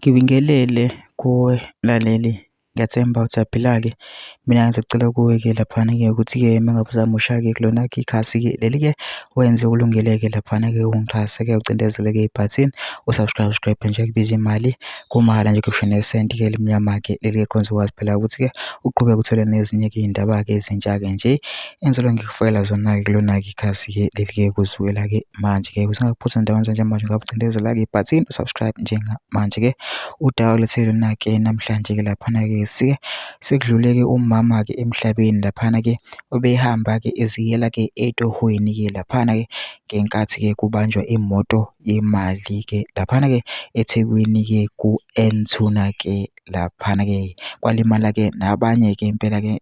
Ngibingelele kuwe mlaleli, ngiyathemba usaphila-ke. Mina ngizocela kuwe-ke laphana-ke ukuthi-ke uma ngabe uzamusha-ke kulona-ke ikhasi-ke leli-ke wenze ukulungele-ke laphana-ke ungixhase-ke ucindezele-ke ibhathini usubscribe nje kubiza imali kumahhala nje kusho nesenti-ke elimnyama-ke leli-ke khona uzokwazi phela ukuthi-ke uqhubeke uthole nezinye-ke iy'ndaba-ke ezintsha-ke nje engizobe ngikufakela zona-ke kulona-ke ikhasi-ke leli-ke kusukela-ke manje-ke usungaphuthi endaweni zanjemanje ungakucindezela-ke ibhathini usubscribe njengamanje-ke udaba kulethele lona-ke namhlanje-ke laphana-ke sekudlule-ke umama-ke emhlabeni laphana-ke obehamba-ke eziyela-ke etohweni-ke laphana-ke ngenkathi-ke kubanjwa imoto yemali-ke laphana-ke eThekwini-ke ku-N2-na-ke laphana-ke kwalimala-ke nabanye-ke impela-ke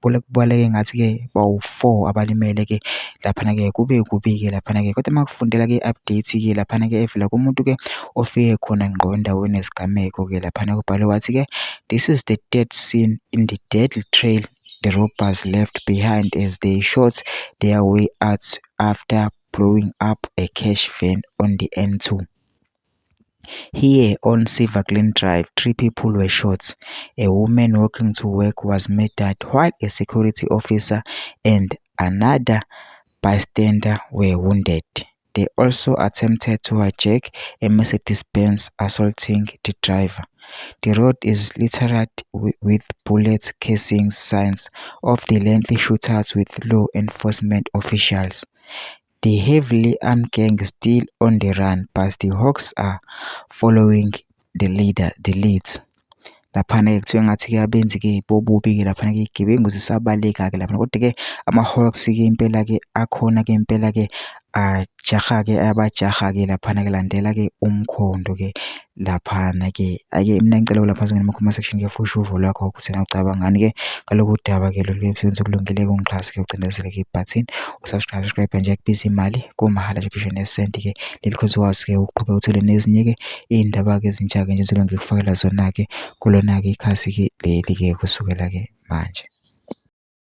kubaleke ngathi-ke bawu-4 abalimele-ke laphana-ke kube kubi-ke laphana-ke kodwa uma kufundela-ke i-update-ke laphana-ke evela kumuntu-ke ofike khona ngqo endaweni yesigameko-ke laphana kubhalwe wathi-ke this is the third scene in the deadly trail the robbers left behind as they shot their way out after blowing up a cash van on the N2. Here on Silverglen Drive, 3 people were shot. A woman walking to work was murdered while a security officer and another bystander were wounded. They also attempted to hijack a Mercedes-Benz, assaulting the driver. The road is littered with bullet casings, signs of the lengthy shootout with law enforcement officials. The heavily armed gang is still on the run, but the Hawks are following the leads. Laphana-ke kuthiwa ngathi-ke abenzi-ke bobubi-ke laphana-ke iy'gebengu zisabaleka-ke laphana kodwa-ke ama-Hawks-ke impela-ke akhona-ke impela-ke ajaha-ke ayabajaha-ke laphana-ke landela-ke umkhondo-ke laphana-ke. Ake mina ngicela lapha ngene kuma section-ke fusha uvo lwakho ukuthi ucabangani-ke ngalolu daba-ke lolu-ke senze ukulungele-ke ungixhase-ke ucindezele-ke ibhathini usubscribe nje kubiza imali kumahhala nje kusho nesenti-ke leli khozi wazi-ke uqhubeke uthole nezinye-ke iy'ndaba-ke ezintsha-ke nje ngizobe ngikufakela zona-ke kulona-ke ikhasi-ke leli-ke kusukela-ke manje.